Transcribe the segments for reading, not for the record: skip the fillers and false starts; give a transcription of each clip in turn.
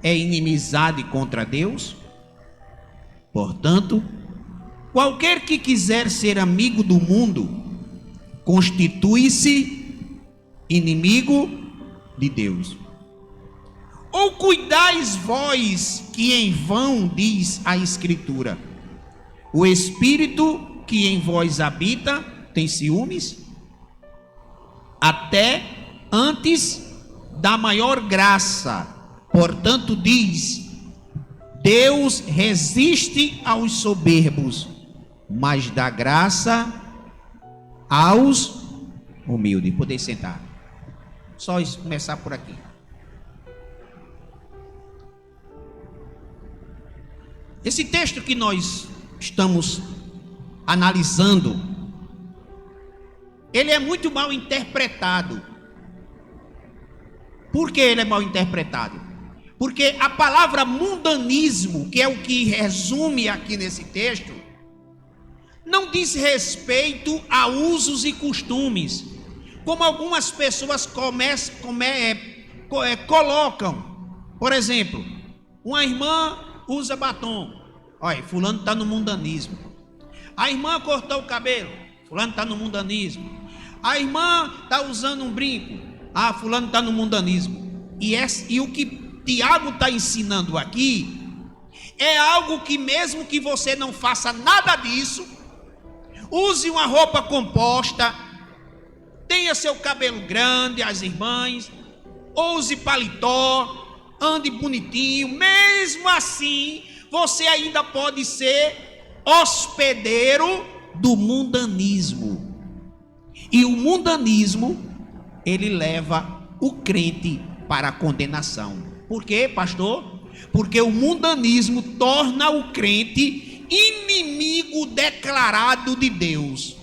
é inimizade contra Deus? Portanto, qualquer que quiser ser amigo do mundo, constitui-se inimigo de Deus. Ou cuidais vós que em vão, diz a Escritura, o Espírito que em vós habita tem ciúmes? Até antes da maior graça. Portanto diz: Deus resiste aos soberbos, mas dá graça aos humildes. Podem sentar. Só começar por aqui. Esse texto que nós estamos analisando, ele é muito mal interpretado. Por que ele é mal interpretado? Porque a palavra mundanismo, que é o que resume aqui nesse texto, não diz respeito a usos e costumes, como algumas pessoas colocam. Por exemplo, uma irmã usa batom, olha, fulano está no mundanismo. A irmã cortou o cabelo, fulano está no mundanismo. A irmã está usando um brinco, fulano está no mundanismo. E o que Tiago está ensinando aqui é algo que, mesmo que você não faça nada disso, use uma roupa composta, tenha seu cabelo grande, as irmãs, use paletó, ande bonitinho, mesmo assim você ainda pode ser hospedeiro do mundanismo. E o mundanismo, ele leva o crente para a condenação. Por quê, pastor? Porque o mundanismo torna o crente inimigo declarado de Deus.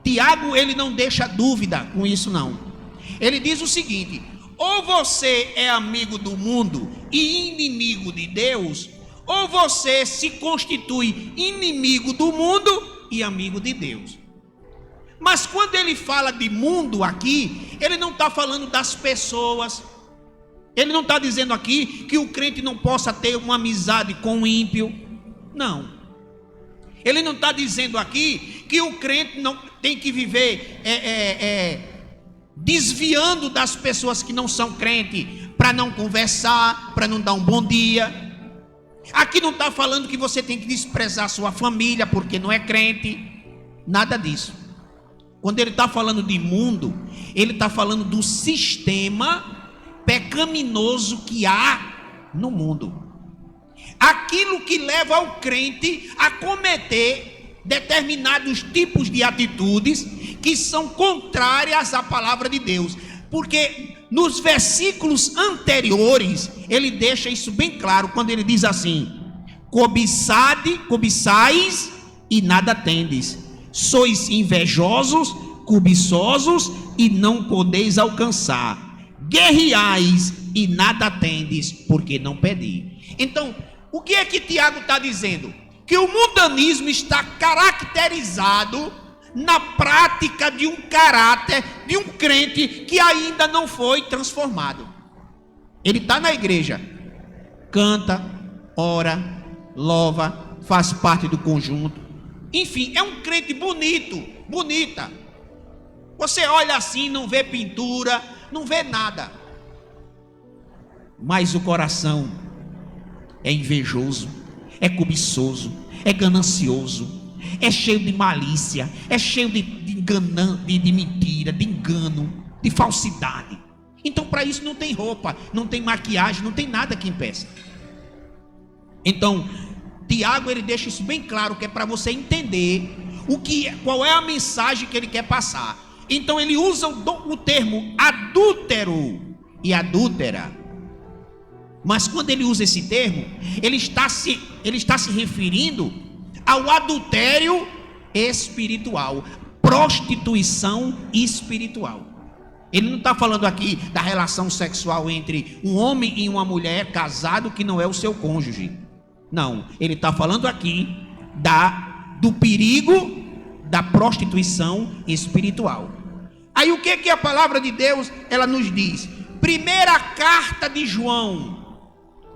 Tiago, ele não deixa dúvida com isso não. Ele diz o seguinte: ou você é amigo do mundo e inimigo de Deus, ou você se constitui inimigo do mundo e amigo de Deus. Mas quando ele fala de mundo aqui, ele não está falando das pessoas. Ele não está dizendo aqui que o crente não possa ter uma amizade com o ímpio. Não. Ele não está dizendo aqui que o crente não tem que viver desviando das pessoas que não são crentes, para não conversar, para não dar um bom dia. Aqui não está falando que você tem que desprezar sua família porque não é crente. Nada disso. Quando ele está falando de mundo, ele está falando do sistema pecaminoso que há no mundo. Aquilo que leva o crente a cometer determinados tipos de atitudes que são contrárias à palavra de Deus. Porque nos versículos anteriores, ele deixa isso bem claro, quando ele diz assim: cobiçais e nada tendes, sois invejosos, cobiçosos e não podeis alcançar, guerreais e nada tendes, porque não pedi. Então, o que é que Tiago está dizendo? Que o mundanismo está caracterizado na prática de um caráter de um crente que ainda não foi transformado. Ele está na igreja, canta, ora, louva, faz parte do conjunto, enfim, é um crente bonita. Você olha assim, não vê pintura, não vê nada, mas o coração é invejoso, é cobiçoso, é ganancioso, é cheio de malícia, é cheio de mentira, de engano, de falsidade. Então, para isso não tem roupa, não tem maquiagem, não tem nada que impeça. Então, Tiago, ele deixa isso bem claro, que é para você entender qual é a mensagem que ele quer passar. Então ele usa o termo adúltero e adúltera. Mas quando ele usa esse termo, ele está se referindo ao adultério espiritual, prostituição espiritual. Ele não está falando aqui da relação sexual entre um homem e uma mulher casado que não é o seu cônjuge. Não, ele está falando aqui do perigo da prostituição espiritual. Aí o que a palavra de Deus ela nos diz? Primeira carta de João,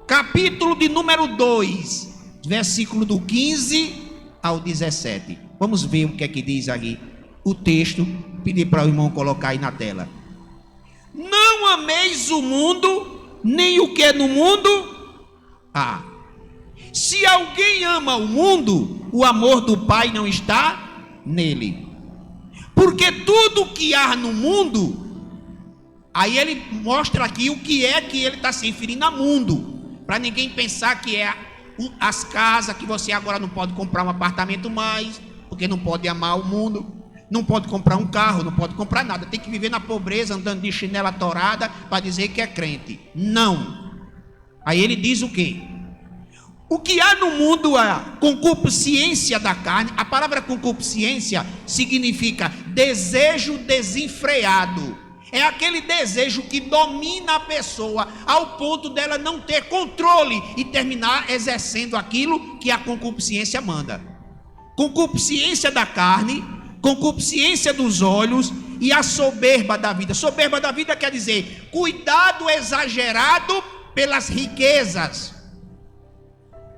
capítulo de número 2, versículo do 15 ao 17. Vamos ver o que é que diz ali o texto. Pedir para o irmão colocar aí na tela. Não ameis o mundo, nem o que é no mundo. Se alguém ama o mundo, o amor do Pai não está nele. Porque tudo que há no mundo, aí ele mostra aqui o que é que ele está se referindo a mundo, para ninguém pensar que é as casas, que você agora não pode comprar um apartamento mais, porque não pode amar o mundo. Não pode comprar um carro, não pode comprar nada. Tem que viver na pobreza, andando de chinela torada, para dizer que é crente. Não. Aí ele diz o quê? O que há no mundo é concupiscência da carne. A palavra concupiscência significa desejo desenfreado. É aquele desejo que domina a pessoa ao ponto dela não ter controle e terminar exercendo aquilo que a concupiscência manda. Concupiscência da carne, concupiscência dos olhos e a soberba da vida. Soberba da vida quer dizer cuidado exagerado pelas riquezas.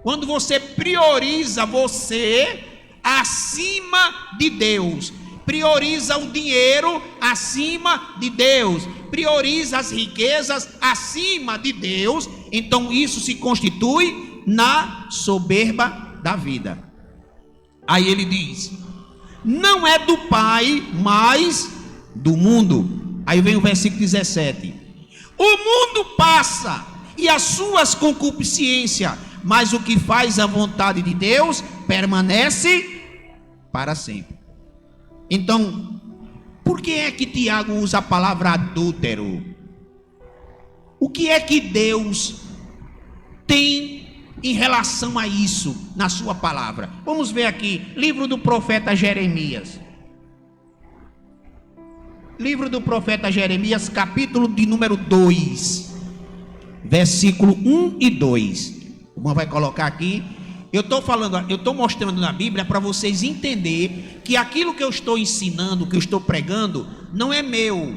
Quando você prioriza você acima de Deus, prioriza o dinheiro acima de Deus, prioriza as riquezas acima de Deus, então isso se constitui na soberba da vida. Aí ele diz: não é do Pai, mas do mundo. Aí vem o versículo 17: o mundo passa e as suas concupiscências, mas o que faz a vontade de Deus permanece para sempre. Então, por que é que Tiago usa a palavra adúltero? O que é que Deus tem em relação a isso na sua palavra? Vamos ver aqui, livro do profeta Jeremias. Livro do profeta Jeremias, capítulo de número 2, versículo 1 e 2. O irmão vai colocar aqui. Eu estou mostrando na Bíblia para vocês entenderem que aquilo que eu estou ensinando, que eu estou pregando, não é meu,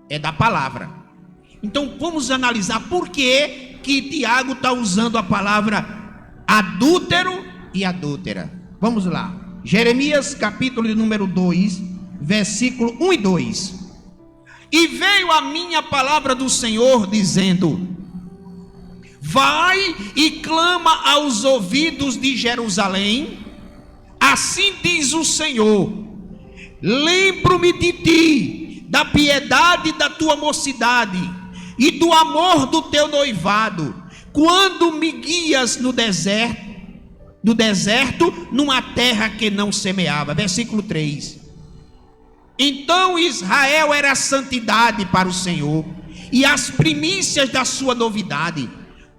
é da palavra. Então vamos analisar por que Tiago está usando a palavra adúltero e adúltera. Vamos lá, Jeremias capítulo de número 2, versículo 1 e 2. E veio a minha palavra do Senhor dizendo: vai e clama aos ouvidos de Jerusalém, assim diz o Senhor: lembro-me de ti, da piedade da tua mocidade e do amor do teu noivado, quando me guias no deserto, numa terra que não semeava. Versículo 3. Então Israel era santidade para o Senhor, e as primícias da sua novidade.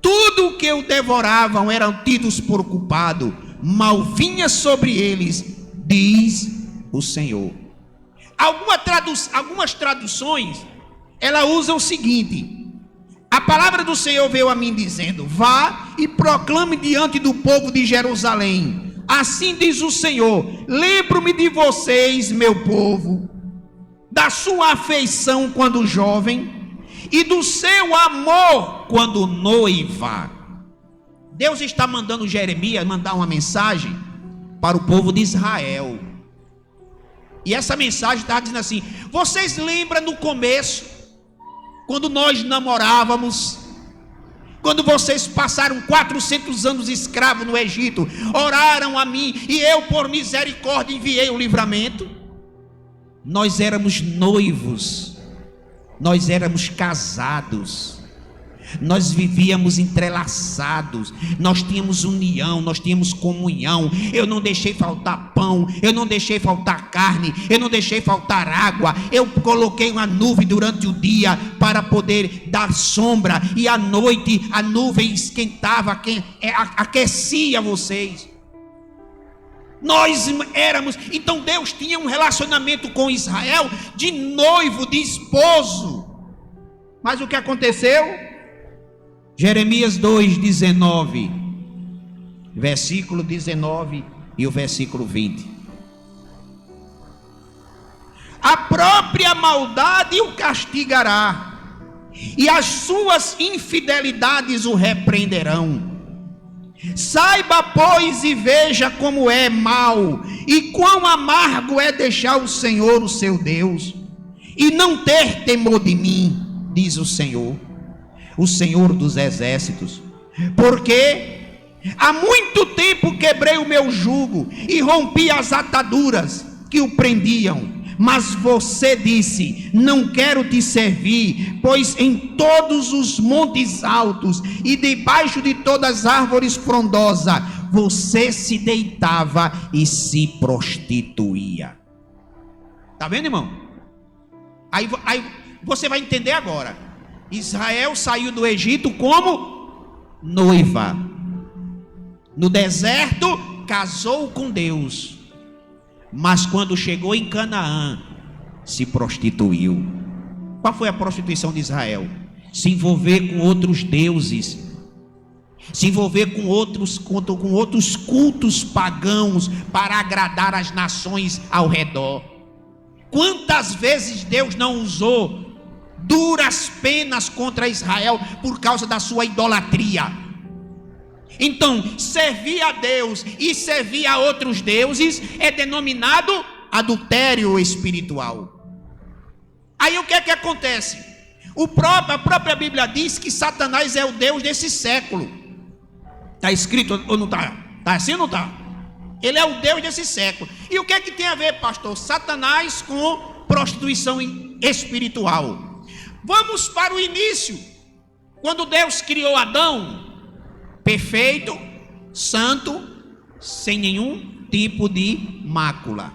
Tudo o que o devoravam eram tidos por culpado, mal vinha sobre eles, diz o Senhor. Algumas traduções, ela usa o seguinte: a palavra do Senhor veio a mim dizendo: vá e proclame diante do povo de Jerusalém, assim diz o Senhor, lembro-me de vocês, meu povo, da sua afeição quando jovem, e do seu amor quando noiva. Deus está mandando Jeremias mandar uma mensagem para o povo de Israel. E essa mensagem está dizendo assim: vocês lembram no começo, quando nós namorávamos, quando vocês passaram 400 anos escravos no Egito, oraram a mim e eu por misericórdia enviei o livramento? Nós éramos noivos, nós éramos casados, nós vivíamos entrelaçados, nós tínhamos união, nós tínhamos comunhão. Eu não deixei faltar pão, eu não deixei faltar carne, eu não deixei faltar água. Eu coloquei uma nuvem durante o dia para poder dar sombra, e à noite a nuvem esquentava, aquecia vocês. Nós éramos, então Deus tinha um relacionamento com Israel de noivo, de esposo. Mas o que aconteceu? Jeremias 2:19, versículo 19 e o versículo 20. A própria maldade o castigará, e as suas infidelidades o repreenderão. Saiba, pois, e veja como é mau e quão amargo é deixar o Senhor, o seu Deus, e não ter temor de mim, diz o Senhor dos exércitos, porque há muito tempo quebrei o meu jugo e rompi as ataduras que o prendiam. Mas você disse: não quero te servir, pois em todos os montes altos e debaixo de todas as árvores frondosas você se deitava e se prostituía. Está vendo, irmão? Aí você vai entender agora. Israel saiu do Egito como noiva. No deserto casou com Deus, mas quando chegou em Canaã se prostituiu. Qual foi a prostituição de Israel? Se envolver com outros deuses, se envolver com outros cultos pagãos para agradar as nações ao redor. Quantas vezes Deus não usou duras penas contra Israel por causa da sua idolatria? Então, servir a Deus e servir a outros deuses é denominado adultério espiritual. Aí o que é que acontece? A própria Bíblia diz que Satanás é o Deus desse século. Está escrito ou não está? Está assim ou não está? Ele é o Deus desse século. E o que é que tem a ver, pastor? Satanás com prostituição espiritual. Vamos para o início. Quando Deus criou Adão, perfeito, santo, sem nenhum tipo de mácula.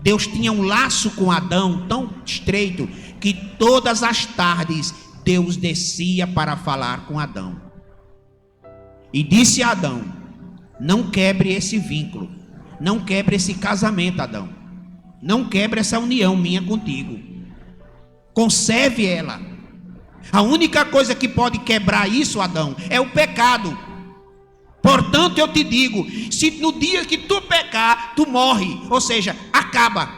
Deus tinha um laço com Adão tão estreito que todas as tardes Deus descia para falar com Adão. E disse a Adão: não quebre esse vínculo, não quebre esse casamento, Adão. Não quebre essa união minha contigo. Conserve ela. A única coisa que pode quebrar isso, Adão, é o pecado. Portanto, eu te digo: se no dia que tu pecar, tu morre, ou seja, acaba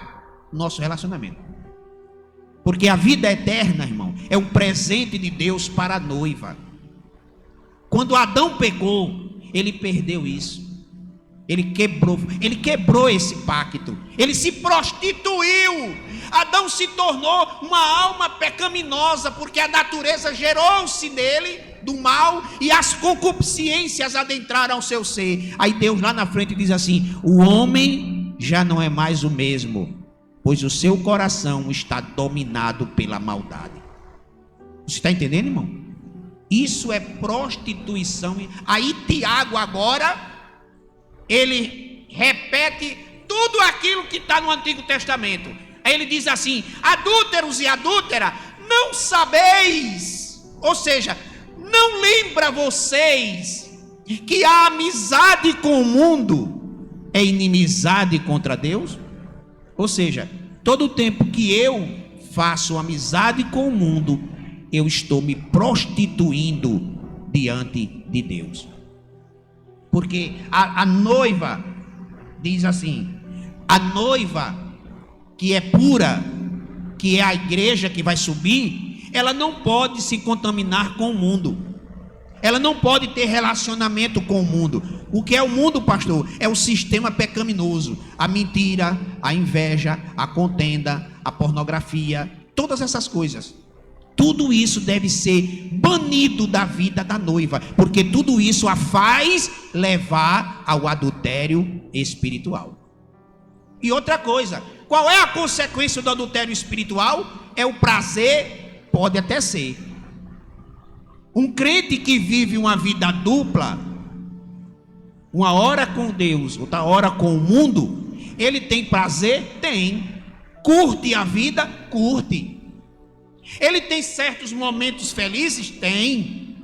nosso relacionamento. Porque a vida eterna, irmão, é um presente de Deus para a noiva. Quando Adão pecou, ele perdeu isso. Ele quebrou esse pacto. Ele se prostituiu. Adão se tornou uma alma pecaminosa, porque a natureza gerou-se nele do mal e as concupiscências adentraram ao seu ser. Aí Deus lá na frente diz assim: o homem já não é mais o mesmo, pois o seu coração está dominado pela maldade. Você está entendendo, irmão? Isso é prostituição. Aí Tiago agora, ele repete tudo aquilo que está no Antigo Testamento. Aí ele diz assim: adúlteros e adúlteras, não sabeis, ou seja, não lembra vocês que a amizade com o mundo é inimizade contra Deus? Ou seja, todo o tempo que eu faço amizade com o mundo, eu estou me prostituindo diante de Deus. Porque a noiva diz assim: a noiva que é pura, que é a igreja que vai subir, ela não pode se contaminar com o mundo. Ela não pode ter relacionamento com o mundo. O que é o mundo, pastor? É o sistema pecaminoso. A mentira, a inveja, a contenda, a pornografia, todas essas coisas. Tudo isso deve ser banido da vida da noiva, porque tudo isso a faz levar ao adultério espiritual. E outra coisa, qual é a consequência do adultério espiritual? É o prazer, pode até ser. Um crente que vive uma vida dupla, uma hora com Deus, outra hora com o mundo, ele tem prazer? Tem. Curte a vida? Curte. Ele tem certos momentos felizes? Tem.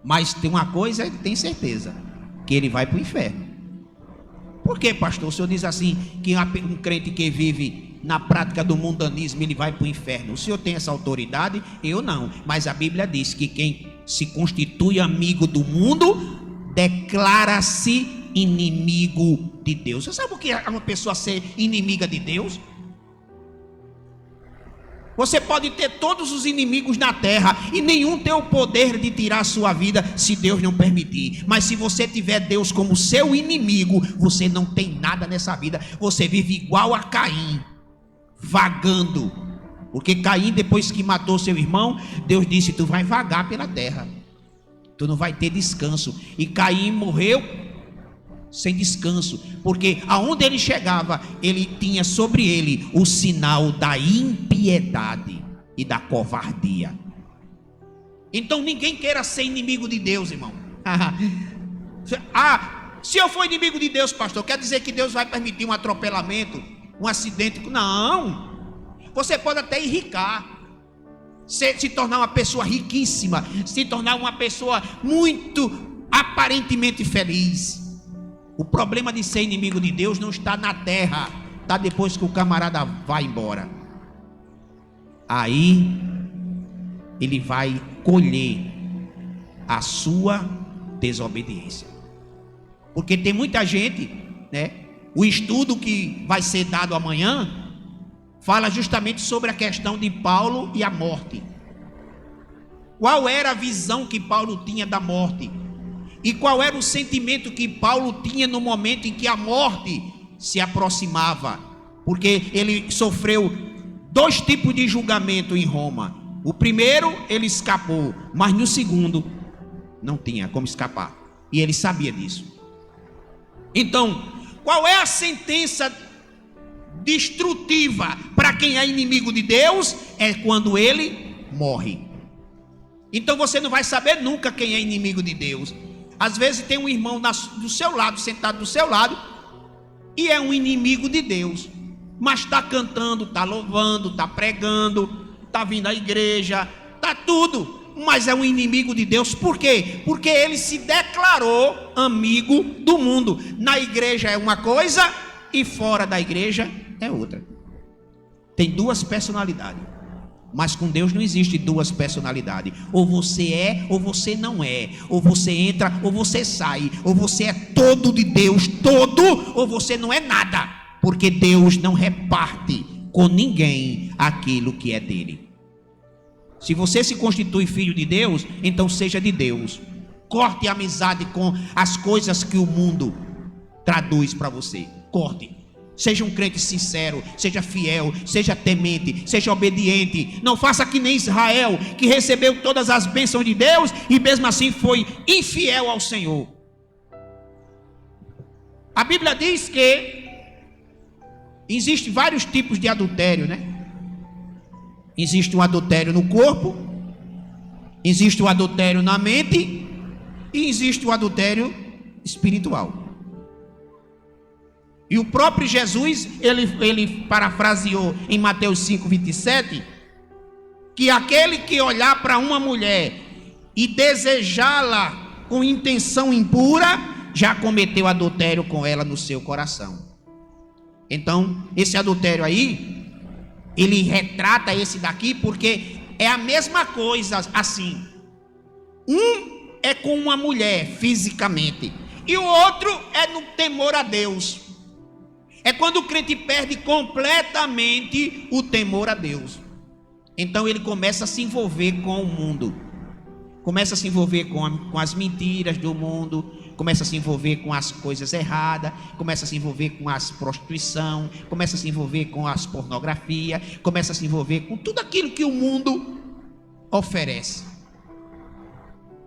Mas tem uma coisa, ele tem certeza, que ele vai para o inferno. Por que, pastor? O senhor diz assim, que um crente que vive na prática do mundanismo, ele vai para o inferno. O senhor tem essa autoridade? Eu não. Mas a Bíblia diz que quem se constitui amigo do mundo, declara-se inimigo de Deus. Você sabe o que é uma pessoa ser inimiga de Deus? Você pode ter todos os inimigos na terra e nenhum tem o poder de tirar a sua vida se Deus não permitir. Mas se você tiver Deus como seu inimigo, você não tem nada nessa vida. Você vive igual a Caim, vagando. Porque Caim, depois que matou seu irmão, Deus disse: tu vai vagar pela terra, tu não vai ter descanso. E Caim morreu sem descanso, porque aonde ele chegava, ele tinha sobre ele o sinal da impiedade e da covardia. Então ninguém queira ser inimigo de Deus, irmão. Se eu for inimigo de Deus, pastor, quer dizer que Deus vai permitir um atropelamento, um acidente? Não. Você pode até enricar, se tornar uma pessoa riquíssima, se tornar uma pessoa muito aparentemente feliz. O problema de ser inimigo de Deus não está na terra, está depois que o camarada vai embora. Aí ele vai colher a sua desobediência. Porque tem muita gente, né? O estudo que vai ser dado amanhã fala justamente sobre a questão de Paulo e a morte. Qual era a visão que Paulo tinha da morte? E qual era o sentimento que Paulo tinha no momento em que a morte se aproximava? Porque ele sofreu 2 tipos de julgamento em Roma. O primeiro, ele escapou, mas no segundo, não tinha como escapar. E ele sabia disso. Então, qual é a sentença destrutiva para quem é inimigo de Deus? É quando ele morre. Então você não vai saber nunca quem é inimigo de Deus. Às vezes tem um irmão do seu lado, sentado do seu lado, e é um inimigo de Deus, mas está cantando, está louvando, está pregando, está vindo à igreja, está tudo, mas é um inimigo de Deus. Por quê? Porque ele se declarou amigo do mundo. Na igreja é uma coisa e fora da igreja é outra. Tem 2 personalidades. Mas com Deus não existe 2 personalidades. Ou você é, ou você não é. Ou você entra, ou você sai. Ou você é todo de Deus, todo, ou você não é nada. Porque Deus não reparte com ninguém aquilo que é dele. Se você se constitui filho de Deus, então seja de Deus. Corte a amizade com as coisas que o mundo traduz para você. Corte. Seja um crente sincero, seja fiel, seja temente, seja obediente. Não faça que nem Israel, que recebeu todas as bênçãos de Deus e mesmo assim foi infiel ao Senhor. A Bíblia diz que existem vários tipos de adultério, né? Existe um adultério no corpo, existe o adultério na mente e existe o adultério espiritual. E o próprio Jesus, ele parafraseou em Mateus 5:27, que aquele que olhar para uma mulher e desejá-la com intenção impura, já cometeu adultério com ela no seu coração. Então, esse adultério aí, ele retrata esse daqui, porque é a mesma coisa assim. Um é com uma mulher fisicamente, e o outro é no temor a Deus. É quando o crente perde completamente o temor a Deus. Então ele começa a se envolver com o mundo, começa a se envolver com as mentiras do mundo, começa a se envolver com as coisas erradas, começa a se envolver com as prostituição, começa a se envolver com as pornografia, começa a se envolver com tudo aquilo que o mundo oferece.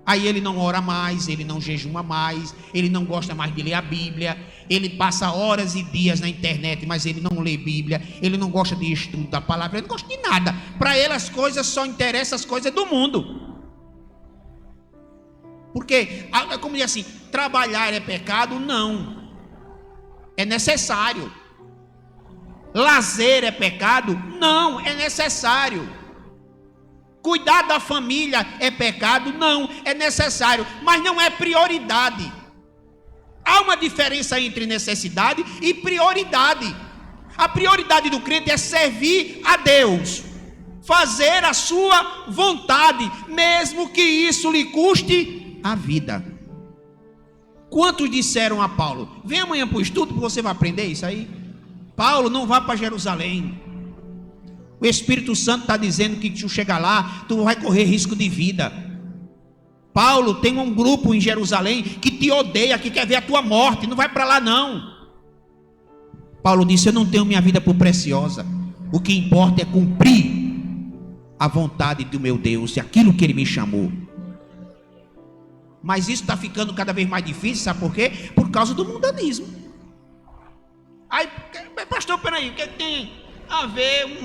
Aí ele não ora mais, ele não jejuma mais, ele não gosta mais de ler a Bíblia, ele passa horas e dias na internet, mas ele não lê Bíblia, ele não gosta de estudo da palavra, ele não gosta de nada. Para ele as coisas só interessam as coisas do mundo. Porque, como diz assim, trabalhar é pecado? Não. É necessário. Lazer é pecado? Não, é necessário. Cuidar da família é pecado? Não, é necessário, mas não é prioridade. Há uma diferença entre necessidade e prioridade. A prioridade do crente é servir a Deus, fazer a sua vontade, mesmo que isso lhe custe a vida. Quantos disseram a Paulo: vem amanhã para o estudo, porque você vai aprender isso aí? Paulo, não vá para Jerusalém. O Espírito Santo está dizendo que se tu chegar lá, tu vai correr risco de vida. Paulo, tem um grupo em Jerusalém que te odeia, que quer ver a tua morte, não vai para lá não. Paulo disse: eu não tenho minha vida por preciosa, o que importa é cumprir a vontade do meu Deus e aquilo que Ele me chamou. Mas isso está ficando cada vez mais difícil, sabe por quê? Por causa do mundanismo. Aí, pastor, peraí, o que tem a ver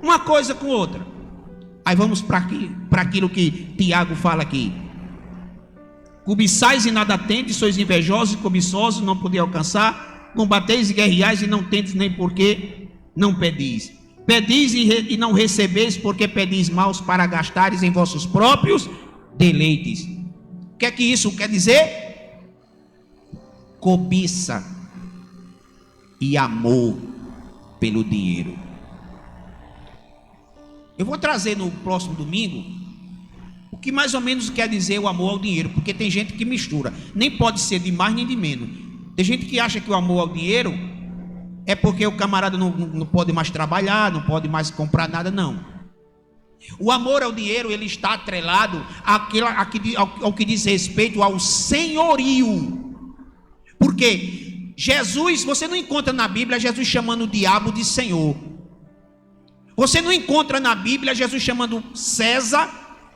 uma coisa com outra? Aí vamos para aquilo que Tiago fala aqui: cobiçais e nada tendes, sois invejosos e cobiçosos, não podeis alcançar, combateis e guerreais e não tendes nem porque não pedis. Pedis e não recebeis, porque pedis maus para gastares em vossos próprios deleites. O que é que isso quer dizer? Cobiça e amor pelo dinheiro. Eu vou trazer no próximo domingo o que mais ou menos quer dizer o amor ao dinheiro, porque tem gente que mistura, nem pode ser de mais nem de menos. Tem gente que acha que o amor ao dinheiro é porque o camarada não pode mais trabalhar, não pode mais comprar nada, não. O amor ao dinheiro, ele está atrelado ao que diz respeito ao senhorio. Porque Jesus, você não encontra na Bíblia Jesus chamando o diabo de senhor. Você não encontra na Bíblia Jesus chamando César,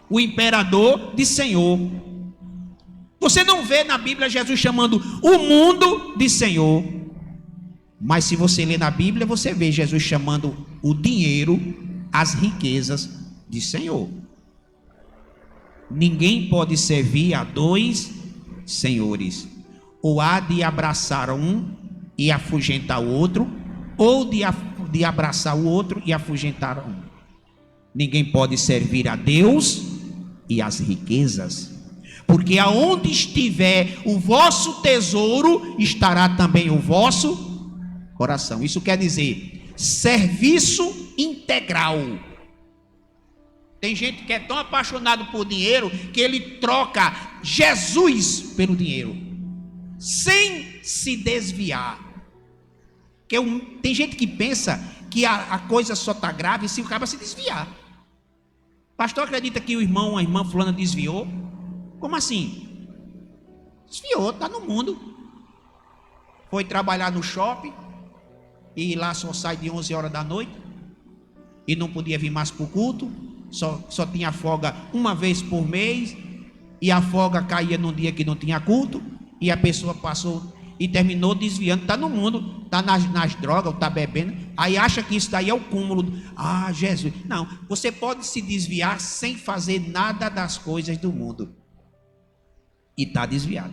o imperador, de senhor. Você não vê na Bíblia Jesus chamando o mundo de senhor. Mas se você ler na Bíblia, você vê Jesus chamando o dinheiro, as riquezas, de senhor. Ninguém pode servir a dois senhores. Ou há de abraçar um e afugentar o outro, ou de abraçar o outro e afugentar um. Ninguém pode servir a Deus e as riquezas, porque aonde estiver o vosso tesouro, estará também o vosso coração. Isso quer dizer serviço integral. Tem gente que é tão apaixonado por dinheiro que ele troca Jesus pelo dinheiro, sem se desviar. Tem gente que pensa que a coisa só está grave se o cara se desviar. Pastor, acredita que o irmão, a irmã fulana desviou? Como assim? Desviou, está no mundo. Foi trabalhar no shopping e lá só sai de 11 horas da noite e não podia vir mais para o culto. Só tinha folga uma vez por mês, e a folga caía num dia que não tinha culto, e a pessoa passou e terminou desviando. Está no mundo, está nas drogas, está bebendo, aí acha que isso daí é o cúmulo. Ah, Jesus. Não, você pode se desviar sem fazer nada das coisas do mundo, e está desviado,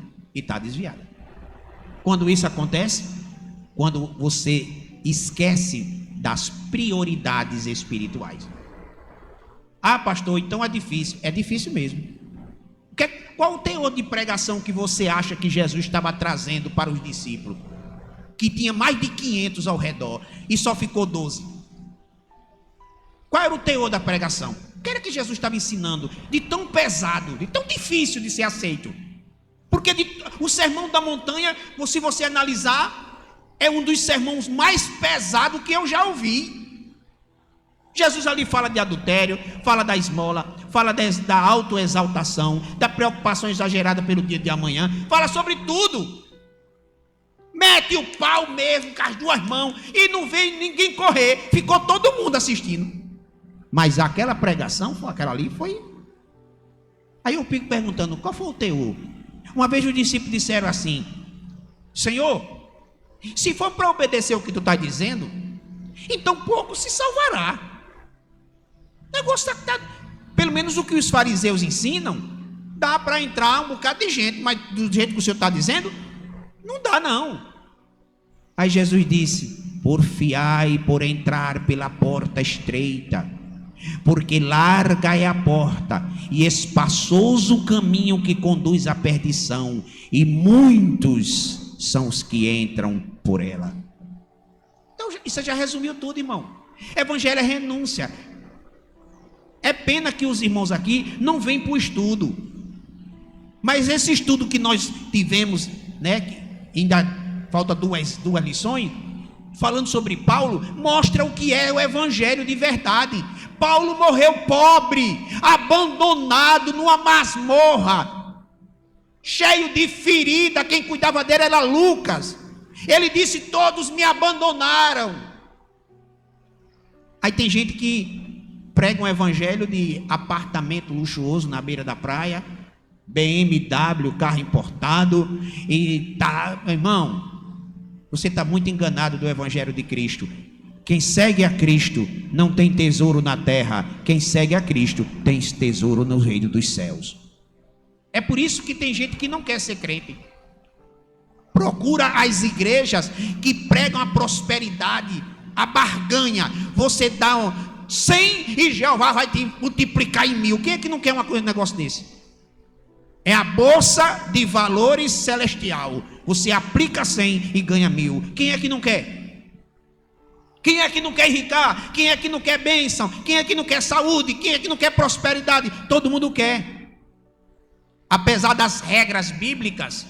Quando isso acontece, quando você esquece das prioridades espirituais. Ah, pastor, então é difícil mesmo. Qual o teor de pregação que você acha que Jesus estava trazendo para os discípulos? Que tinha mais de 500 ao redor e só ficou 12. Qual era o teor da pregação? O que era que Jesus estava ensinando de tão pesado, de tão difícil de ser aceito? Porque o sermão da montanha, se você analisar, é um dos sermões mais pesados que eu já ouvi. Jesus ali fala de adultério, fala da esmola, fala da autoexaltação, da preocupação exagerada pelo dia de amanhã, fala sobre tudo. Mete o pau mesmo com as duas mãos e não vê ninguém correr, ficou todo mundo assistindo. Mas aquela pregação, aquela ali foi... Aí eu fico perguntando, qual foi o teor? Uma vez os discípulos disseram assim: Senhor, se for para obedecer o que tu está dizendo, então pouco se salvará. O negócio está, pelo menos o que os fariseus ensinam, dá para entrar um bocado de gente, mas do jeito que o Senhor está dizendo, não dá não. Aí Jesus disse: porfiai por entrar pela porta estreita, porque larga é a porta e espaçoso o caminho que conduz à perdição, e muitos são os que entram por ela. Então isso já resumiu tudo, irmão. Evangelho é renúncia. É pena que os irmãos aqui não vêm para o estudo, mas esse estudo que nós tivemos, né, que ainda falta duas lições, falando sobre Paulo, mostra o que é o evangelho de verdade. Paulo morreu pobre, abandonado numa masmorra, cheio de ferida. Quem cuidava dele era Lucas. Ele disse: todos me abandonaram. Aí tem gente que prega um evangelho de apartamento luxuoso na beira da praia, BMW, carro importado, e tá, irmão, você está muito enganado do evangelho de Cristo. Quem segue a Cristo não tem tesouro na terra. Quem segue a Cristo tem tesouro no reino dos céus. É por isso que tem gente que não quer ser crente. Procura as igrejas que pregam a prosperidade, a barganha. Você dá 100 e Jeová vai te multiplicar em 1000. Quem é que não quer um negócio desse? É a bolsa de valores celestial. Você aplica 100 e ganha 1000. Quem é que não quer? Quem é que não quer enricar? Quem é que não quer bênção? Quem é que não quer saúde? Quem é que não quer prosperidade? Todo mundo quer. Apesar das regras bíblicas,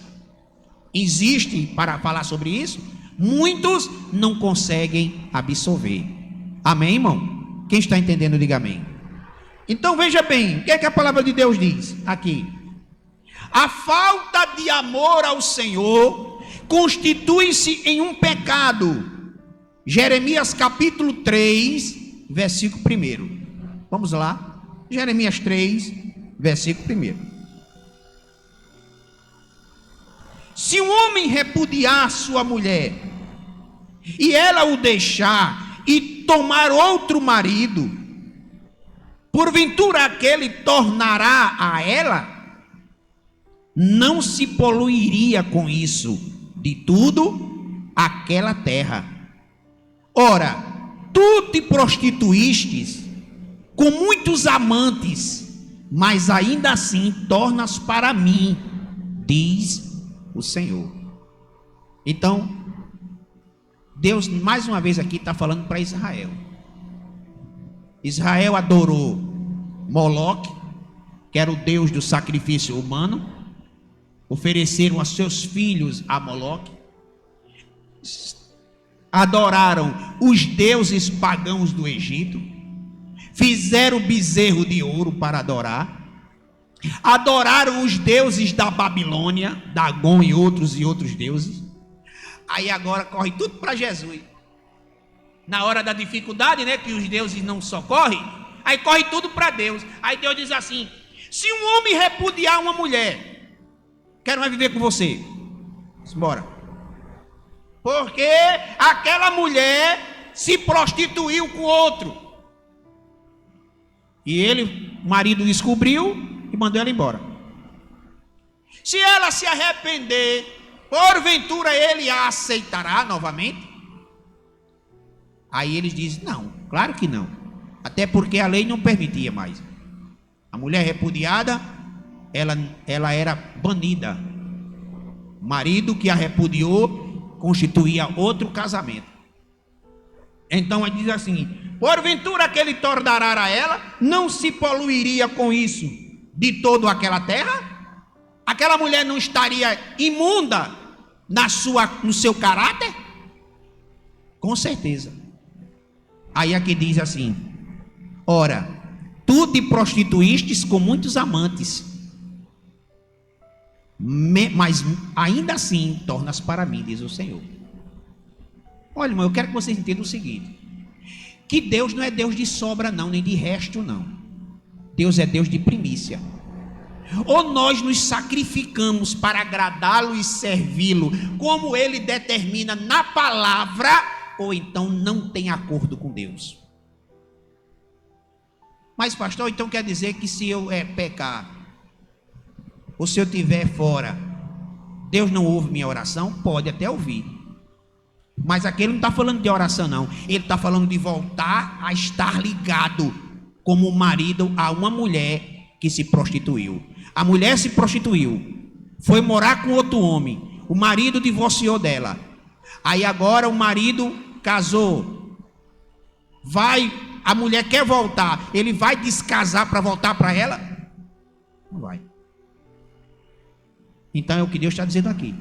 existem para falar sobre isso, muitos não conseguem absorver. Amém, irmão? Quem está entendendo, diga amém. Então veja bem, o que é que a palavra de Deus diz aqui? A falta de amor ao Senhor constitui-se em um pecado. Jeremias capítulo 3, versículo 1. Vamos lá. Jeremias 3, versículo 1. Se um homem repudiar sua mulher, e ela o deixar e tomar outro marido, porventura aquele tornará a ela? Não se poluiria com isso de tudo aquela terra. Ora, tu te prostituístes com muitos amantes, mas ainda assim tornas para mim, diz o Senhor. Então, Deus mais uma vez aqui está falando para Israel. Israel adorou Moloque, que era o deus do sacrifício humano. Ofereceram a seus filhos a Moloque. Adoraram os deuses pagãos do Egito. Fizeram bezerro de ouro para adorar. Adoraram os deuses da Babilônia, Dagon e outros deuses. Aí agora corre tudo para Jesus. Na hora da dificuldade, né, que os deuses não socorrem, aí corre tudo para Deus. Aí Deus diz assim: se um homem repudiar uma mulher, quero mais viver com você. Bora. Porque aquela mulher se prostituiu com outro. E ele, o marido, descobriu e mandou ela embora. Se ela se arrepender, porventura ele a aceitará novamente? Aí eles dizem: não, claro que não. Até porque a lei não permitia mais. A mulher repudiada, ela era banida. O marido que a repudiou constituía outro casamento. Então ele diz assim: porventura que ele tornará a ela, não se poluiria com isso de toda aquela terra? Aquela mulher não estaria imunda no seu caráter? Com certeza. Aí aqui diz assim: ora, tu te prostituístes com muitos amantes, mas ainda assim tornas para mim, diz o Senhor. Olha, irmão, eu quero que vocês entendam o seguinte: que Deus não é Deus de sobra não, nem de resto não. Deus é Deus de primícia. Ou nós nos sacrificamos para agradá-lo e servi-lo como ele determina na palavra, ou então não tem acordo com Deus. Mas pastor, então quer dizer que se eu pecar, ou se eu estiver fora, Deus não ouve minha oração? Pode até ouvir. Mas aqui ele não está falando de oração não. Ele está falando de voltar a estar ligado como marido a uma mulher que se prostituiu. A mulher se prostituiu, foi morar com outro homem. O marido divorciou dela. Aí agora o marido casou. A mulher quer voltar. Ele vai descasar para voltar para ela? Não vai. Então é o que Deus está dizendo aqui.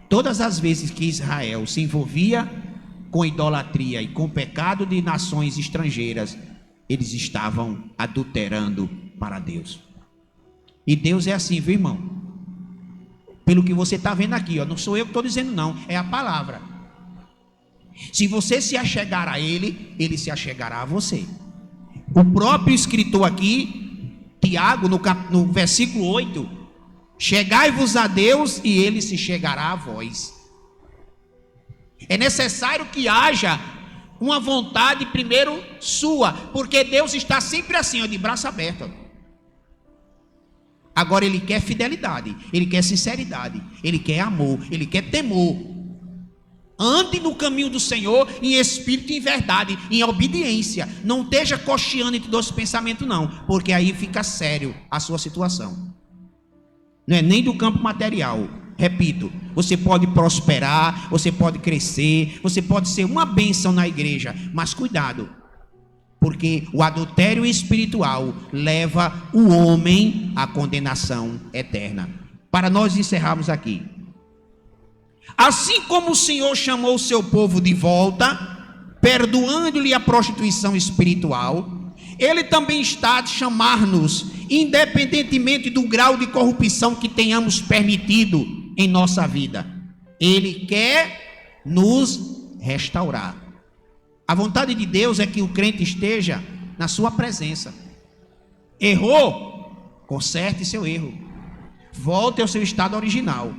Todas as vezes que Israel se envolvia com idolatria e com pecado de nações estrangeiras, eles estavam adulterando para Deus. E Deus é assim, viu, irmão? Pelo que você está vendo aqui, ó, não sou eu que estou dizendo não, é a palavra. Se você se achegar a Ele, Ele se achegará a você. O próprio escritor aqui, Tiago, no versículo 8, chegai-vos a Deus e Ele se chegará a vós. É necessário que haja uma vontade primeiro sua, porque Deus está sempre assim, ó, de braço aberto. Agora Ele quer fidelidade, Ele quer sinceridade, Ele quer amor, Ele quer temor. Ande no caminho do Senhor em espírito e em verdade, em obediência. Não esteja cocheando entre dois pensamentos não, porque aí fica sério a sua situação. Não é nem do campo material. Repito, você pode prosperar, você pode crescer, você pode ser uma bênção na igreja, mas cuidado, porque o adultério espiritual leva o homem à condenação eterna. Para nós encerrarmos aqui, assim como o Senhor chamou o seu povo de volta, perdoando-lhe a prostituição espiritual, Ele também está a chamar-nos, independentemente do grau de corrupção que tenhamos permitido em nossa vida. Ele quer nos restaurar. A vontade de Deus é que o crente esteja na sua presença. Errou? Conserte seu erro. Volte ao seu estado original.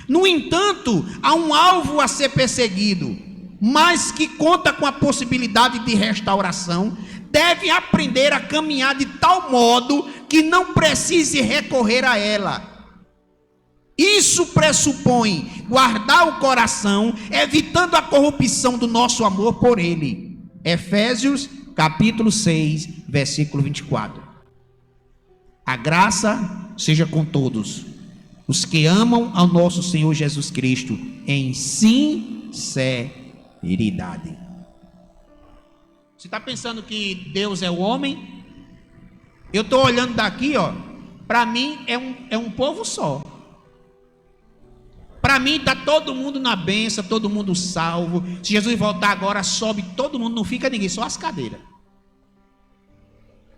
No entanto, há um alvo a ser perseguido, mas que conta com a possibilidade de restauração. Deve aprender a caminhar de tal modo que não precise recorrer a ela. Isso pressupõe guardar o coração, evitando a corrupção do nosso amor por Ele. Efésios capítulo 6, versículo 24. A graça seja com todos os que amam ao nosso Senhor Jesus Cristo em sinceridade. Você está pensando que Deus é o homem? Eu estou olhando daqui, ó. Para mim é um povo só. Para mim está todo mundo na bênção, todo mundo salvo. Se Jesus voltar agora, sobe todo mundo, não fica ninguém, só as cadeiras.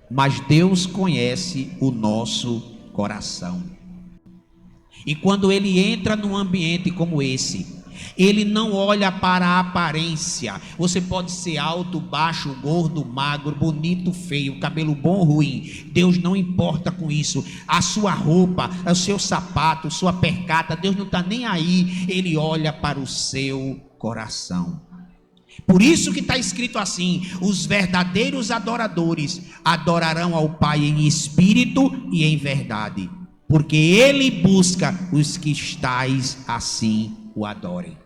Mas Deus conhece o nosso coração. E quando Ele entra num ambiente como esse, Ele não olha para a aparência. Você pode ser alto, baixo, gordo, magro, bonito, feio, cabelo bom ou ruim. Deus não importa com isso. A sua roupa, o seu sapato, a sua percata, Deus não está nem aí. Ele olha para o seu coração. Por isso que está escrito assim: os verdadeiros adoradores adorarão ao Pai em espírito e em verdade, porque Ele busca os que estáis assim o adorem.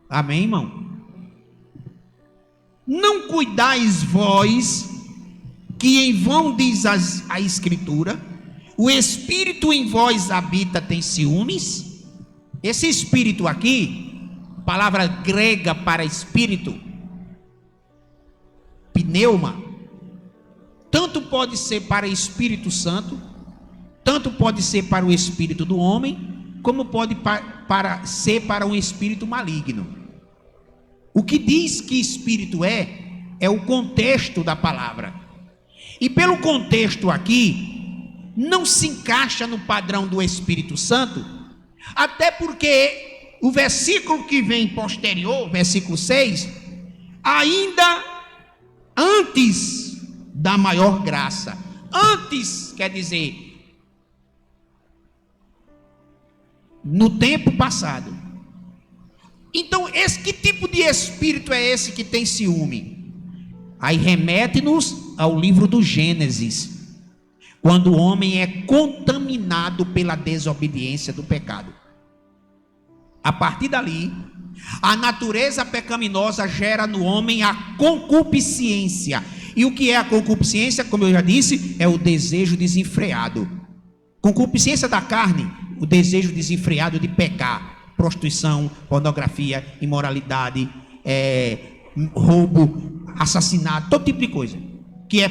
Amém, irmão? Não cuidais vós, que em vão diz a Escritura, o Espírito em vós habita, tem ciúmes. Esse Espírito aqui, palavra grega para Espírito, pneuma, tanto pode ser para Espírito Santo, tanto pode ser para o espírito do homem, como pode ser para um espírito maligno. O que diz que espírito é o contexto da palavra. E pelo contexto aqui, não se encaixa no padrão do Espírito Santo, até porque o versículo que vem posterior, versículo 6, ainda antes da maior graça. Antes, quer dizer, no tempo passado. Então, que tipo de espírito é esse que tem ciúme? Aí remete-nos ao livro do Gênesis, quando o homem é contaminado pela desobediência do pecado. A partir dali, a natureza pecaminosa gera no homem a concupiscência. E o que é a concupiscência? Como eu já disse, é o desejo desenfreado. Concupiscência da carne, o desejo desenfreado de pecar, prostituição, pornografia, imoralidade, roubo, assassinato, todo tipo de coisa que é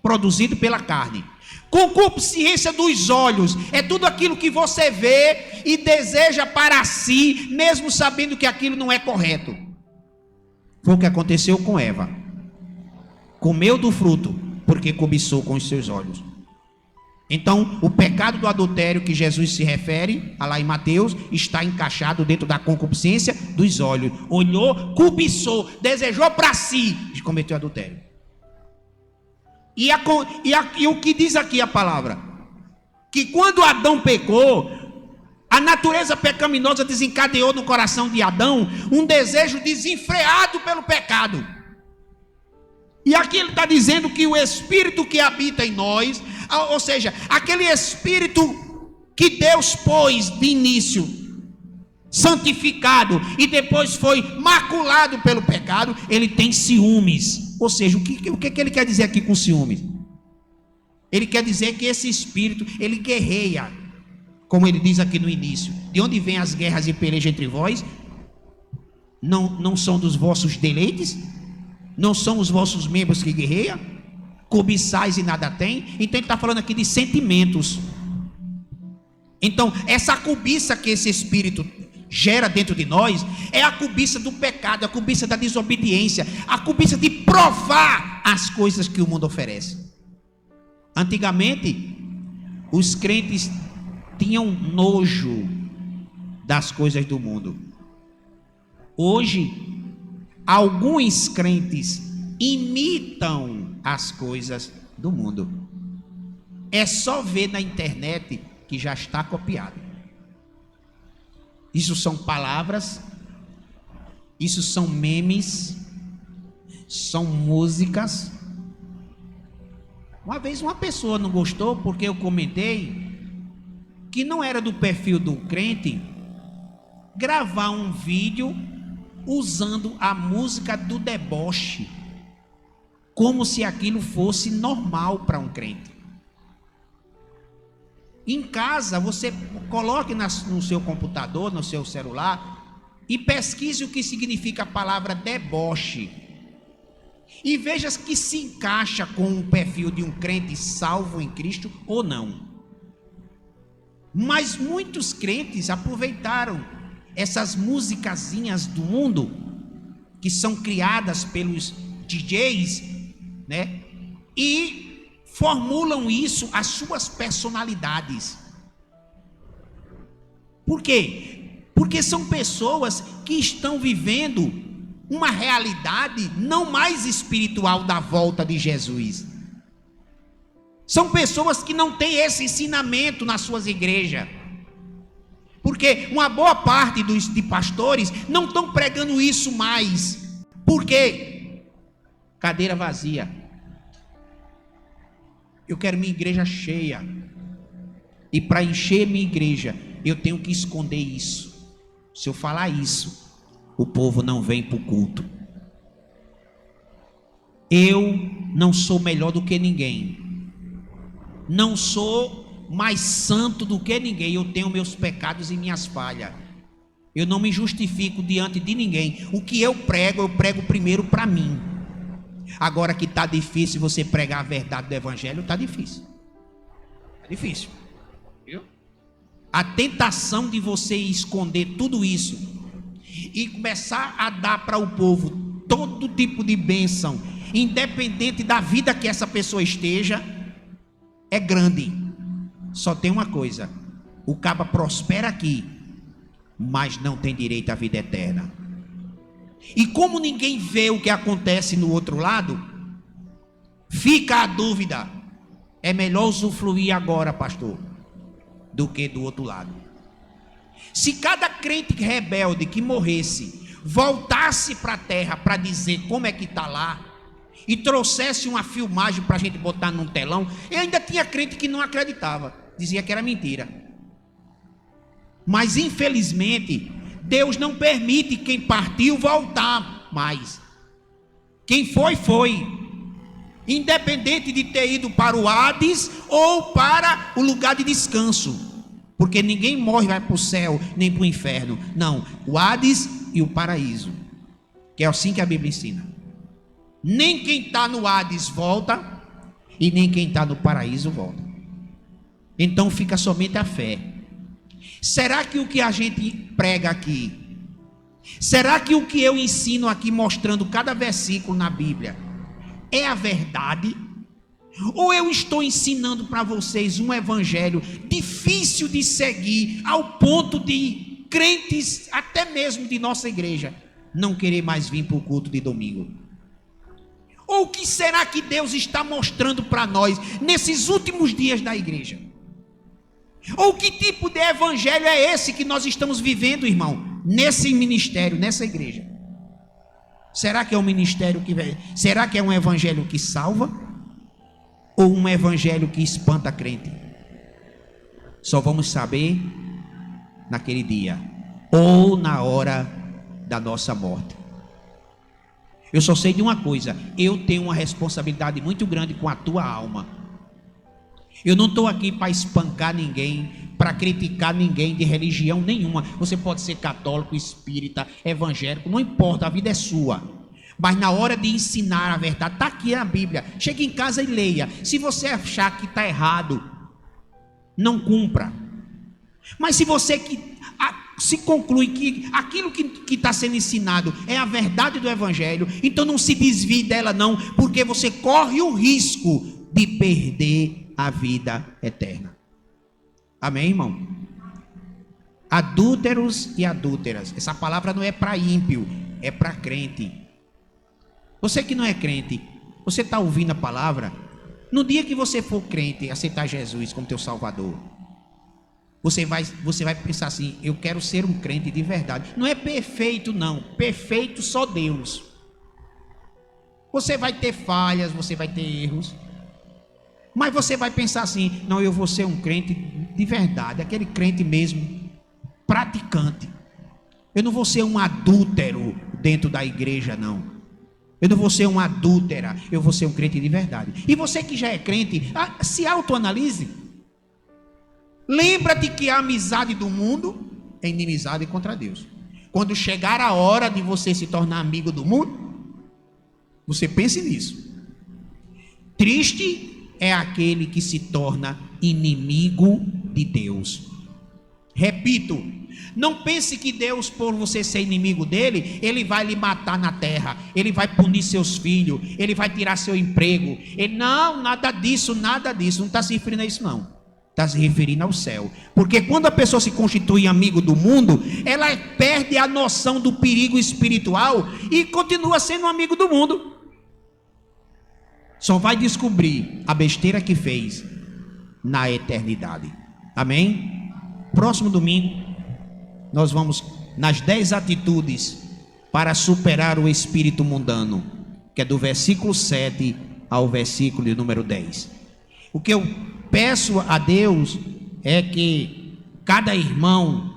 produzido pela carne. Concupiscência dos olhos é tudo aquilo que você vê e deseja para si, mesmo sabendo que aquilo não é correto. Foi o que aconteceu com Eva. Comeu do fruto, porque cobiçou com os seus olhos. Então, o pecado do adultério que Jesus se refere, lá em Mateus, está encaixado dentro da concupiscência dos olhos. Olhou, cobiçou, desejou para si e cometeu adultério. E o que diz aqui a palavra? Que quando Adão pecou, a natureza pecaminosa desencadeou no coração de Adão um desejo desenfreado pelo pecado. E aqui ele está dizendo que o Espírito que habita em nós, ou seja, aquele Espírito que Deus pôs de início, santificado, e depois foi maculado pelo pecado, ele tem ciúmes. Ou seja, o que ele quer dizer aqui com ciúmes? Ele quer dizer que esse Espírito, ele guerreia, como ele diz aqui no início. De onde vêm as guerras e pelejas entre vós? Não são dos vossos deleites? Não são os vossos membros que guerreiam? Cobiçais e nada tem? Então ele está falando aqui de sentimentos. Então essa cobiça que esse Espírito gera dentro de nós é a cobiça do pecado, a cobiça da desobediência, a cobiça de provar as coisas que o mundo oferece. Antigamente os crentes tinham nojo das coisas do mundo. Hoje alguns crentes imitam as coisas do mundo. É só ver na internet que já está copiado. Isso são palavras, isso são memes, são músicas. Uma vez uma pessoa não gostou porque eu comentei que não era do perfil do crente gravar um vídeo usando a música do deboche, como se aquilo fosse normal para um crente. Em casa, você coloque no seu computador, no seu celular, e pesquise o que significa a palavra deboche, e veja que se encaixa com o perfil de um crente salvo em Cristo ou não. Mas muitos crentes aproveitaram essas musicazinhas do mundo, que são criadas pelos DJs, né? E formulam isso às suas personalidades. Por quê? Porque são pessoas que estão vivendo uma realidade não mais espiritual da volta de Jesus. São pessoas que não têm esse ensinamento nas suas igrejas. Porque uma boa parte de pastores não estão pregando isso mais. Por quê? Cadeira vazia. Eu quero minha igreja cheia. E para encher minha igreja, eu tenho que esconder isso. Se eu falar isso, o povo não vem para o culto. Eu não sou melhor do que ninguém. Não sou mais santo do que ninguém. Eu tenho meus pecados e minhas falhas. Eu não me justifico diante de ninguém. O que eu prego primeiro para mim. Agora que está difícil você pregar a verdade do evangelho, está difícil. É difícil. Viu? A tentação de você esconder tudo isso e começar a dar para o povo todo tipo de bênção, independente da vida que essa pessoa esteja, é grande. Só tem uma coisa: o caba prospera aqui, mas não tem direito à vida eterna. E como ninguém vê o que acontece no outro lado, fica a dúvida: é melhor usufruir agora, pastor, do que do outro lado. Se cada crente rebelde que morresse voltasse para a terra para dizer como é que está lá, e trouxesse uma filmagem para a gente botar num telão, e ainda tinha crente que não acreditava, dizia que era mentira. Mas infelizmente Deus não permite quem partiu voltar mais. Quem foi, foi, independente de ter ido para o Hades ou para o lugar de descanso, porque ninguém morre e vai para o céu nem para o inferno. Não, o Hades e o paraíso, que é assim que a Bíblia ensina. Nem quem está no Hades volta, e nem quem está no paraíso volta. Então fica somente a fé. Será que o que a gente prega aqui Será que o que eu ensino aqui, mostrando cada versículo na Bíblia, é a verdade? Ou eu estou ensinando para vocês um evangelho difícil de seguir, ao ponto de crentes, até mesmo de nossa igreja, não querer mais vir para o culto de domingo? Ou o que será que Deus está mostrando para nós nesses últimos dias da igreja? Ou que tipo de evangelho é esse que nós estamos vivendo, irmão, nesse ministério, nessa igreja? Será que é um ministério será que é um evangelho que salva? Ou um evangelho que espanta a crente? Só vamos saber naquele dia, ou na hora da nossa morte. Eu só sei de uma coisa: eu tenho uma responsabilidade muito grande com a tua alma. Eu não estou aqui para espancar ninguém, para criticar ninguém de religião nenhuma. Você pode ser católico, espírita, evangélico, não importa, a vida é sua. Mas na hora de ensinar a verdade, está aqui a Bíblia. Chegue em casa e leia. Se você achar que está errado, não cumpra. Mas se você se conclui que aquilo que está sendo ensinado é a verdade do evangelho, então não se desvie dela não, porque você corre o risco de perder a vida eterna. Amém, irmão? Adúlteros e adúlteras, essa palavra não é para ímpio, é para crente. Você que não é crente, você está ouvindo a palavra? No dia que você for crente, aceitar Jesus como teu Salvador, você vai pensar assim: eu quero ser um crente de verdade. Não é perfeito não, perfeito só Deus. Você vai ter falhas, você vai ter erros, mas você vai pensar assim: não, eu vou ser um crente de verdade, aquele crente mesmo, praticante. Eu não vou ser um adúltero dentro da igreja não. Eu não vou ser uma adúltera, eu vou ser um crente de verdade. E você que já é crente, se autoanalise. Lembra-te que a amizade do mundo é inimizade contra Deus. Quando chegar a hora de você se tornar amigo do mundo, você pense nisso. Triste é aquele que se torna inimigo de Deus. Repito, não pense que Deus, por você ser inimigo dele, ele vai lhe matar na terra, ele vai punir seus filhos, ele vai tirar seu emprego. Não, nada disso, não está se referindo a isso não. Está se referindo ao céu. Porque quando a pessoa se constitui amigo do mundo, ela perde a noção do perigo espiritual e continua sendo um amigo do mundo. Só vai descobrir a besteira que fez na eternidade. Amém? Próximo domingo nós vamos nas 10 atitudes para superar o espírito mundano, que é do versículo 7 ao versículo de número 10. O que eu peço a Deus é que cada irmão